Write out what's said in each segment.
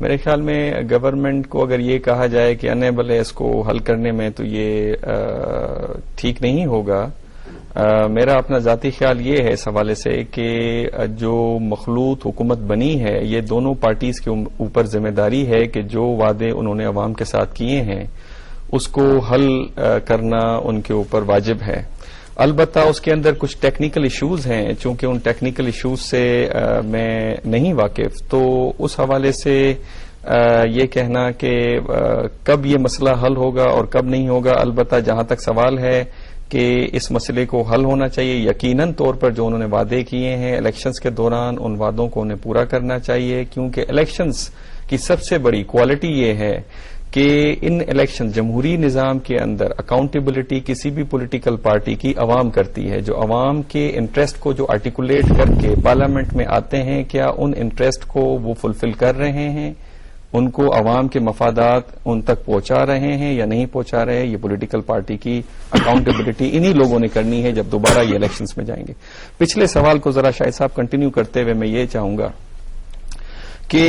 میرے خیال میں گورنمنٹ کو اگر یہ کہا جائے کہ انیبل ہے اس کو حل کرنے میں تو یہ ٹھیک نہیں ہوگا. میرا اپنا ذاتی خیال یہ ہے اس حوالے سے کہ جو مخلوط حکومت بنی ہے یہ دونوں پارٹیز کے اوپر ذمہ داری ہے کہ جو وعدے انہوں نے عوام کے ساتھ کیے ہیں اس کو حل کرنا ان کے اوپر واجب ہے. البتہ اس کے اندر کچھ ٹیکنیکل ایشوز ہیں، چونکہ ان ٹیکنیکل ایشوز سے میں نہیں واقف، تو اس حوالے سے یہ کہنا کہ کب یہ مسئلہ حل ہوگا اور کب نہیں ہوگا، البتہ جہاں تک سوال ہے کہ اس مسئلے کو حل ہونا چاہیے، یقیناً طور پر جو انہوں نے وعدے کیے ہیں الیکشنز کے دوران ان وعدوں کو انہیں پورا کرنا چاہیے، کیونکہ الیکشنز کی سب سے بڑی کوالٹی یہ ہے کہ ان الیکشن جمہوری نظام کے اندر اکاؤنٹیبلٹی کسی بھی پولیٹیکل پارٹی کی عوام کرتی ہے. جو عوام کے انٹرسٹ کو جو آرٹیکولیٹ کر کے پارلیمنٹ میں آتے ہیں، کیا ان انٹرسٹ کو وہ فلفل کر رہے ہیں، ان کو عوام کے مفادات ان تک پہنچا رہے ہیں یا نہیں پہنچا رہے. یہ پولیٹیکل پارٹی کی اکاؤنٹیبلٹی انہی لوگوں نے کرنی ہے جب دوبارہ یہ الیکشنز میں جائیں گے. پچھلے سوال کو ذرا شاہد صاحب کنٹینیو کرتے ہوئے میں یہ چاہوں گا کہ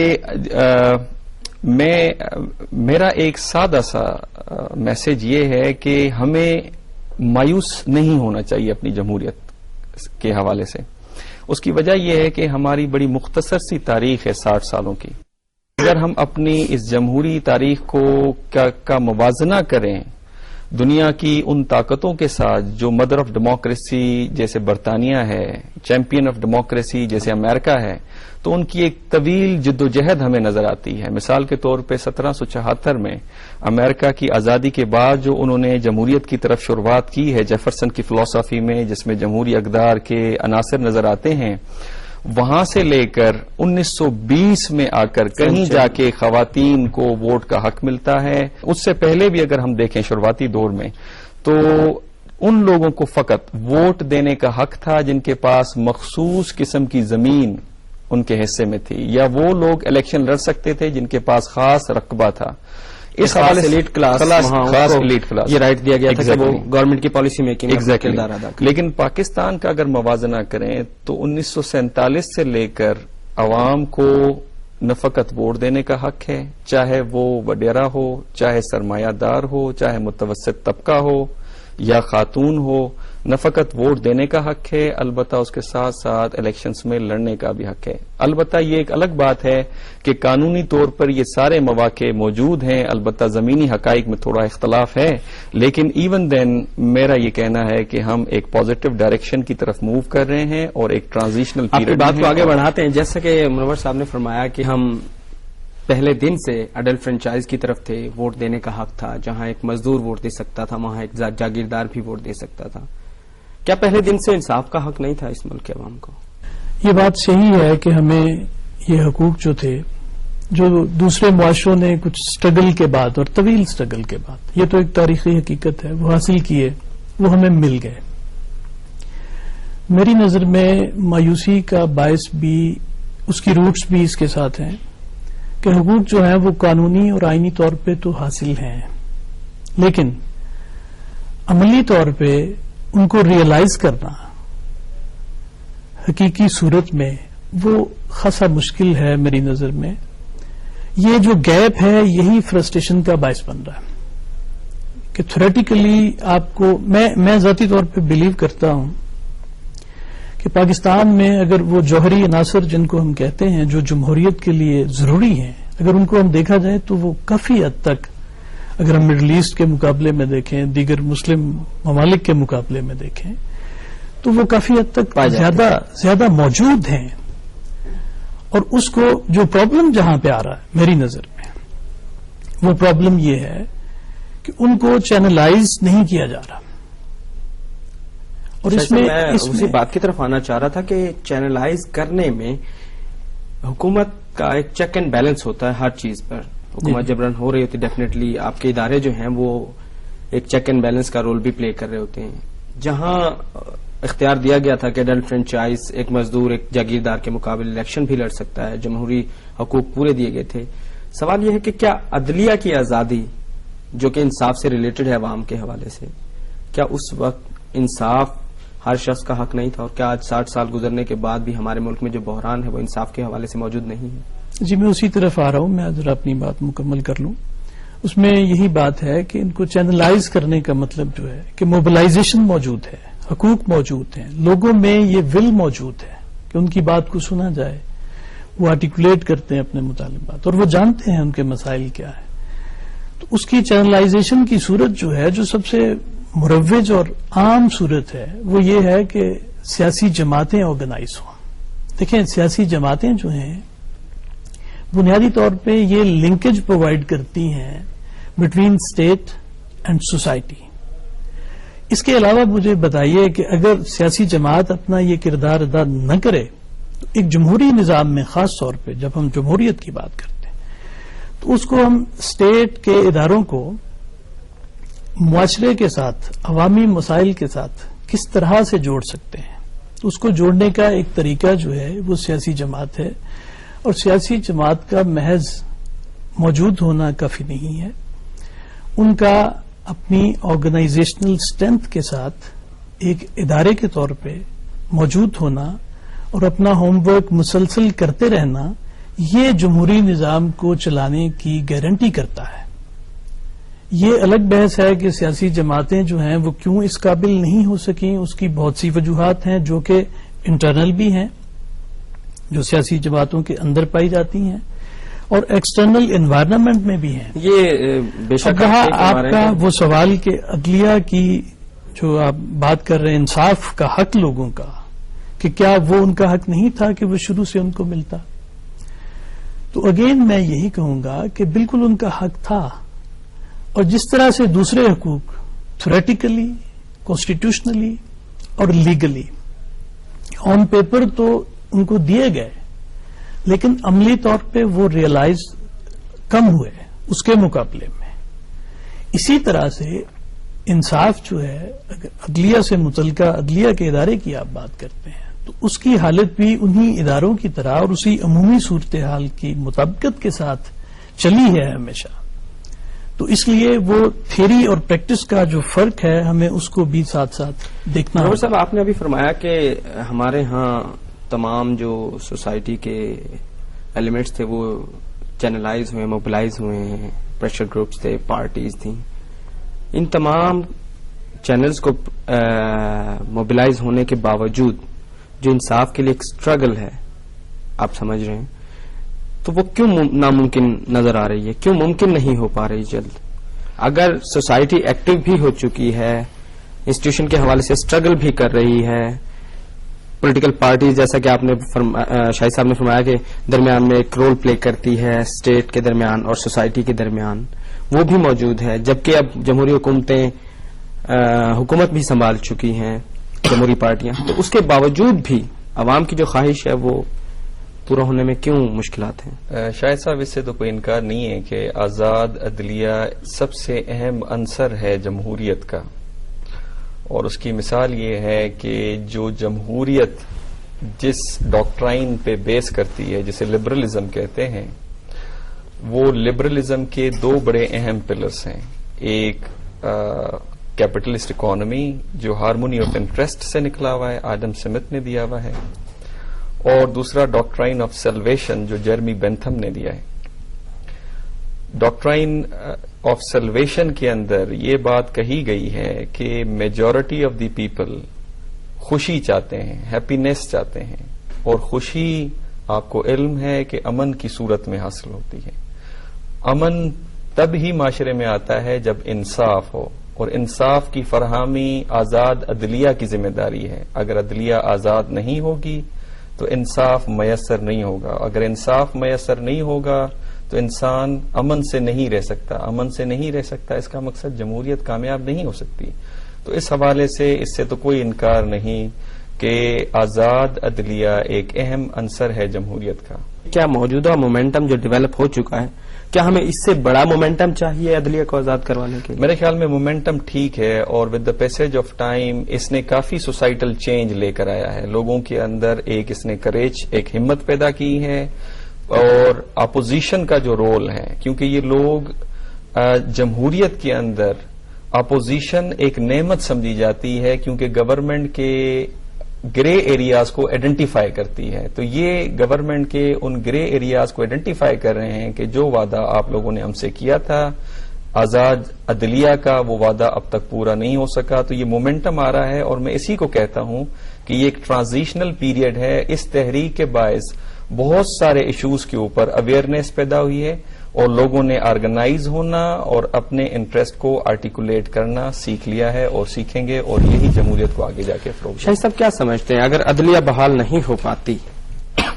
میرا ایک سادہ سا میسج یہ ہے کہ ہمیں مایوس نہیں ہونا چاہیے اپنی جمہوریت کے حوالے سے. اس کی وجہ یہ ہے کہ ہماری بڑی مختصر سی تاریخ ہے 60 سالوں کی. اگر ہم اپنی اس جمہوری تاریخ کا موازنہ کریں دنیا کی ان طاقتوں کے ساتھ جو مدر آف ڈیموکریسی جیسے برطانیہ ہے، چیمپئن آف ڈیموکریسی جیسے امریکہ ہے، تو ان کی ایک طویل جدوجہد ہمیں نظر آتی ہے. مثال کے طور پہ 1774 میں امریکہ کی آزادی کے بعد جو انہوں نے جمہوریت کی طرف شروعات کی ہے جیفرسن کی فلسفی میں، جس میں جمہوری اقدار کے عناصر نظر آتے ہیں، وہاں سے لے کر 1920 میں آ کر کہیں جا کے خواتین کو ووٹ کا حق ملتا ہے. اس سے پہلے بھی اگر ہم دیکھیں شروعاتی دور میں تو ان لوگوں کو فقط ووٹ دینے کا حق تھا جن کے پاس مخصوص قسم کی زمین ان کے حصے میں تھی، یا وہ لوگ الیکشن لڑ سکتے تھے جن کے پاس خاص رقبہ تھا. اس حوالے سے خاص ایلیٹ کلاس یہ رائٹ دیا گیا تھا کہ وہ گورنمنٹ کی پالیسی میکنگ میں کردار ادا کریں. لیکن پاکستان کا اگر موازنہ کریں تو 1947 سے لے کر عوام کو نہ فقط ووٹ دینے کا حق ہے، چاہے وہ وڈیرا ہو، چاہے سرمایہ دار ہو، چاہے متوسط طبقہ ہو یا خاتون ہو، نہ فقط ووٹ دینے کا حق ہے، البتہ اس کے ساتھ ساتھ الیکشنز میں لڑنے کا بھی حق ہے. البتہ یہ ایک الگ بات ہے کہ قانونی طور پر یہ سارے مواقع موجود ہیں، البتہ زمینی حقائق میں تھوڑا اختلاف ہے. لیکن ایون دین میرا یہ کہنا ہے کہ ہم ایک پازیٹو ڈائریکشن کی طرف موو کر رہے ہیں اور ایک ٹرانزیشنل پیریڈ بات کو آگے بڑھاتے ہیں. جیسا کہ منور صاحب نے فرمایا کہ ہم پہلے دن سے اڈلٹ فرنچائز کی طرف تھے، ووٹ دینے کا حق تھا، جہاں ایک مزدور ووٹ دے سکتا تھا وہاں ایک جاگیردار بھی ووٹ دے سکتا تھا. کیا پہلے دن سے انصاف کا حق نہیں تھا اس ملک کے عوام کو؟ یہ بات صحیح ہے کہ ہمیں یہ حقوق جو تھے جو دوسرے معاشروں نے کچھ سٹرگل کے بعد اور طویل سٹرگل کے بعد، یہ تو ایک تاریخی حقیقت ہے، وہ حاصل کیے، وہ ہمیں مل گئے. میری نظر میں مایوسی کا باعث بھی اس کی روٹس بھی اس کے ساتھ ہیں کہ حقوق جو ہیں وہ قانونی اور آئینی طور پہ تو حاصل ہیں، لیکن عملی طور پہ ان کو ریئلائز کرنا حقیقی صورت میں وہ خاصا مشکل ہے. میری نظر میں یہ جو گیپ ہے یہی فرسٹریشن کا باعث بن رہا ہے کہ تھیوریٹیکلی آپ کو میں ذاتی طور پہ بلیو کرتا ہوں کہ پاکستان میں اگر وہ جوہری عناصر جن کو ہم کہتے ہیں جو جمہوریت کے لیے ضروری ہیں، اگر ان کو ہم دیکھا جائے تو وہ کافی حد تک، اگر ہم مڈل ایسٹ کے مقابلے میں دیکھیں، دیگر مسلم ممالک کے مقابلے میں دیکھیں، تو وہ کافی حد تک زیادہ موجود ہیں. اور اس کو جو پرابلم جہاں پہ آ رہا ہے میری نظر میں وہ پرابلم یہ ہے کہ ان کو چینلائز نہیں کیا جا رہا. اور اس میں اسی بات کی طرف آنا چاہ رہا تھا کہ چینلائز کرنے میں حکومت کا ایک چیک اینڈ بیلنس ہوتا ہے ہر چیز پر. حکومت جب رن ہو رہی ہوتی ڈیفینیٹلی آپ کے ادارے جو ہیں وہ ایک چیک اینڈ بیلنس کا رول بھی پلے کر رہے ہوتے ہیں. جہاں اختیار دیا گیا تھا کہ اڈلٹ فرنچائز ایک مزدور ایک جاگیردار کے مقابلے الیکشن بھی لڑ سکتا ہے، جمہوری حقوق پورے دیے گئے تھے. سوال یہ ہے کہ کیا عدلیہ کی آزادی جو کہ انصاف سے ریلیٹڈ ہے عوام کے حوالے سے، کیا اس وقت انصاف ہر شخص کا حق نہیں تھا؟ اور کیا آج 60 سال گزرنے کے بعد بھی ہمارے ملک میں جو بحران ہے وہ انصاف کے حوالے سے موجود نہیں ہے؟ جی میں اسی طرف آ رہا ہوں، میں ذرا اپنی بات مکمل کر لوں. اس میں یہی بات ہے کہ ان کو چینلائز کرنے کا مطلب جو ہے کہ موبلائزیشن موجود ہے، حقوق موجود ہیں، لوگوں میں یہ ول موجود ہے کہ ان کی بات کو سنا جائے. وہ آرٹیکولیٹ کرتے ہیں اپنے مطالبات اور وہ جانتے ہیں ان کے مسائل کیا ہے. تو اس کی چینلائزیشن کی صورت جو ہے، جو سب سے مروج اور عام صورت ہے، وہ یہ ہے کہ سیاسی جماعتیں آرگنائز ہوں. دیکھیں سیاسی جماعتیں جو ہیں بنیادی طور پہ یہ لنکیج پرووائڈ کرتی ہیں بٹوین اسٹیٹ اینڈ سوسائٹی. اس کے علاوہ مجھے بتائیے کہ اگر سیاسی جماعت اپنا یہ کردار ادا نہ کرے تو ایک جمہوری نظام میں خاص طور پہ جب ہم جمہوریت کی بات کرتے ہیں تو اس کو ہم اسٹیٹ کے اداروں کو معاشرے کے ساتھ، عوامی مسائل کے ساتھ کس طرح سے جوڑ سکتے ہیں. تو اس کو جوڑنے کا ایک طریقہ جو ہے وہ سیاسی جماعت ہے، اور سیاسی جماعت کا محض موجود ہونا کافی نہیں ہے. ان کا اپنی آرگنائزیشنل اسٹرینتھ کے ساتھ ایک ادارے کے طور پہ موجود ہونا اور اپنا ہوم ورک مسلسل کرتے رہنا، یہ جمہوری نظام کو چلانے کی گارنٹی کرتا ہے. یہ الگ بحث ہے کہ سیاسی جماعتیں جو ہیں وہ کیوں اس قابل نہیں ہو سکیں. اس کی بہت سی وجوہات ہیں جو کہ انٹرنل بھی ہیں، جو سیاسی جماعتوں کے اندر پائی جاتی ہیں، اور ایکسٹرنل انوائرنمنٹ میں بھی ہیں. یہ بے شک اب رہا آپ کا وہ سوال کہ عدلیہ کی جو آپ بات کر رہے ہیں، انصاف کا حق لوگوں کا، کہ کیا وہ ان کا حق نہیں تھا کہ وہ شروع سے ان کو ملتا. تو اگین میں یہی کہوں گا کہ بالکل ان کا حق تھا، اور جس طرح سے دوسرے حقوق تھیوریٹیکلی، کانسٹیٹیوشنلی اور لیگلی آن پیپر تو ان کو دیے گئے، لیکن عملی طور پہ وہ ریئلائز کم ہوئے اس کے مقابلے میں. اسی طرح سے انصاف جو ہے، اگر عدلیہ سے متعلقہ عدلیہ کے ادارے کی آپ بات کرتے ہیں تو اس کی حالت بھی انہی اداروں کی طرح اور اسی عمومی صورتحال کی مطابقت کے ساتھ چلی ہے ہمیشہ. تو اس لیے وہ تھیوری اور پریکٹس کا جو فرق ہے ہمیں اس کو بھی ساتھ ساتھ دیکھنا ڈاکٹر ہوگا. صاحب آپ نے ابھی فرمایا کہ ہمارے ہاں تمام جو سوسائٹی کے ایلیمنٹس تھے وہ چینلائز ہوئے، موبلائز ہوئے ہیں، پریشر گروپس تھے، پارٹیز تھیں. ان تمام چینلز کو موبلائز ہونے کے باوجود جو انصاف کے لیے ایک سٹرگل ہے آپ سمجھ رہے ہیں، تو وہ کیوں ناممکن نظر آ رہی ہے، کیوں ممکن نہیں ہو پا رہی جلد؟ اگر سوسائٹی ایکٹیو بھی ہو چکی ہے، انسٹیٹیوشن کے حوالے سے سٹرگل بھی کر رہی ہے، پولیٹیکل پارٹیز جیسا کہ آپ نے شاہد صاحب نے فرمایا کہ درمیان میں ایک رول پلے کرتی ہے اسٹیٹ کے درمیان اور سوسائٹی کے درمیان، وہ بھی موجود ہے. جبکہ اب جمہوری حکومتیں حکومت بھی سنبھال چکی ہیں، جمہوری پارٹیاں، تو اس کے باوجود بھی عوام کی جو خواہش ہے وہ پورا ہونے میں کیوں مشکلات ہیں؟ شاہد صاحب اس سے تو کوئی انکار نہیں ہے کہ آزاد عدلیہ سب سے اہم عنصر ہے جمہوریت کا. اور اس کی مثال یہ ہے کہ جو جمہوریت جس ڈاکٹرائن پہ بیس کرتی ہے، جسے لبرلزم کہتے ہیں، وہ لبرلزم کے دو بڑے اہم پلرز ہیں. ایک کیپٹلسٹ اکانومی جو ہارمونی آف انٹرسٹ سے نکلا ہوا ہے، آڈم سمتھ نے دیا ہوا ہے، اور دوسرا ڈاکٹرائن آف سیلویشن جو جیرمی بینتھم نے دیا ہے. ڈاکٹرائن آف سیلویشن کے اندر یہ بات کہی گئی ہے کہ میجورٹی آف دی پیپل خوشی چاہتے ہیں، ہیپینس چاہتے ہیں، اور خوشی آپ کو علم ہے کہ امن کی صورت میں حاصل ہوتی ہے. امن تب ہی معاشرے میں آتا ہے جب انصاف ہو، اور انصاف کی فراہمی آزاد عدلیہ کی ذمہ داری ہے. اگر عدلیہ آزاد نہیں ہوگی تو انصاف میسر نہیں ہوگا. اگر انصاف میسر نہیں ہوگا تو انسان امن سے نہیں رہ سکتا. امن سے نہیں رہ سکتا، اس کا مقصد جمہوریت کامیاب نہیں ہو سکتی. تو اس حوالے سے اس سے تو کوئی انکار نہیں کہ آزاد عدلیہ ایک اہم عنصر ہے جمہوریت کا. کیا موجودہ مومنٹم جو ڈیولپ ہو چکا ہے، کیا ہمیں اس سے بڑا مومنٹم چاہیے عدلیہ کو آزاد کروانے کے لیے؟ میرے خیال میں مومنٹم ٹھیک ہے، اور with the passage of time اس نے کافی سوسائٹل چینج لے کر آیا ہے. لوگوں کے اندر ایک اس نے کریج، ایک ہمت پیدا کی ہے، اور اپوزیشن کا جو رول ہے، کیونکہ یہ لوگ جمہوریت کے اندر اپوزیشن ایک نعمت سمجھی جاتی ہے، کیونکہ گورنمنٹ کے گرے ایریاز کو آئیڈینٹیفائی کرتی ہے. تو یہ گورنمنٹ کے ان گرے ایریاز کو آئیڈینٹیفائی کر رہے ہیں کہ جو وعدہ آپ لوگوں نے ہم سے کیا تھا آزاد عدلیہ کا، وہ وعدہ اب تک پورا نہیں ہو سکا. تو یہ مومنٹم آ رہا ہے، اور میں اسی کو کہتا ہوں کہ یہ ایک ٹرانزیشنل پیریڈ ہے. اس تحریک کے باعث بہت سارے ایشوز کے اوپر اویئرنیس پیدا ہوئی ہے، اور لوگوں نے آرگنائز ہونا اور اپنے انٹرسٹ کو آرٹیکولیٹ کرنا سیکھ لیا ہے اور سیکھیں گے، اور یہی جمہوریت کو آگے جا کے فروغ دے گا. شاہد صاحب کیا سمجھتے ہیں، اگر عدلیہ بحال نہیں ہو پاتی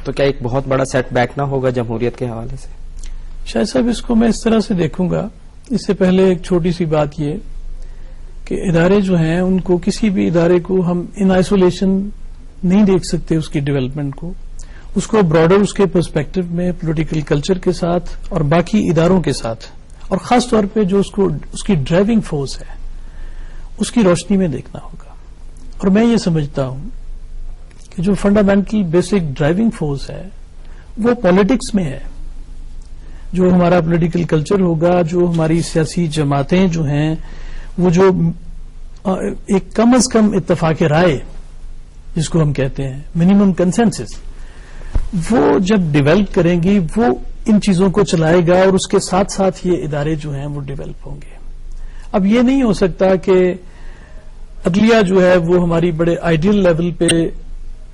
تو کیا ایک بہت بڑا سیٹ بیک نہ ہوگا جمہوریت کے حوالے سے؟ شاید صاحب اس کو میں اس طرح سے دیکھوں گا. اس سے پہلے ایک چھوٹی سی بات یہ کہ ادارے جو ہیں ان کو، کسی بھی ادارے کو ہم ان آئسولیشن نہیں دیکھ سکتے اس کی ڈیولپمنٹ کو. اس کو براڈر اس کے پرسپیکٹو میں پولیٹیکل کلچر کے ساتھ اور باقی اداروں کے ساتھ، اور خاص طور پہ جو اس کی ڈرائیونگ فورس ہے اس کی روشنی میں دیکھنا ہوگا. اور میں یہ سمجھتا ہوں کہ جو فنڈامنٹل بیسک ڈرائیونگ فورس ہے وہ پالیٹکس میں ہے. جو ہمارا پولیٹیکل کلچر ہوگا، جو ہماری سیاسی جماعتیں جو ہیں، وہ جو ایک کم از کم اتفاق رائے جس کو ہم کہتے ہیں منیمم کنسنسس، وہ جب ڈیولپ کریں گی وہ ان چیزوں کو چلائے گا، اور اس کے ساتھ ساتھ یہ ادارے جو ہیں وہ ڈیولپ ہوں گے. اب یہ نہیں ہو سکتا کہ عدلیہ جو ہے وہ ہماری بڑے آئیڈیل لیول پہ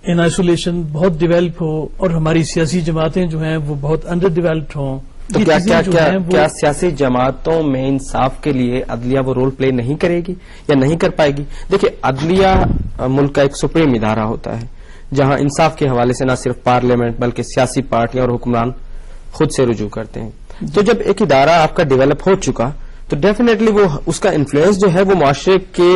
ان آئسولیشن بہت ڈیولپ ہو، اور ہماری سیاسی جماعتیں جو ہیں وہ بہت انڈر ڈیولپڈ ہوں. تو کیا سیاسی جماعتوں میں انصاف کے لیے عدلیہ وہ رول پلے نہیں کرے گی یا نہیں کر پائے گی؟ دیکھیں، عدلیہ ملک کا ایک سپریم ادارہ ہوتا ہے جہاں انصاف کے حوالے سے نہ صرف پارلیمنٹ بلکہ سیاسی پارٹیاں اور حکمران خود سے رجوع کرتے ہیں. تو جب ایک ادارہ آپ کا ڈیولپ ہو چکا تو ڈیفینیٹلی وہ اس کا انفلوئنس جو ہے وہ معاشرے کے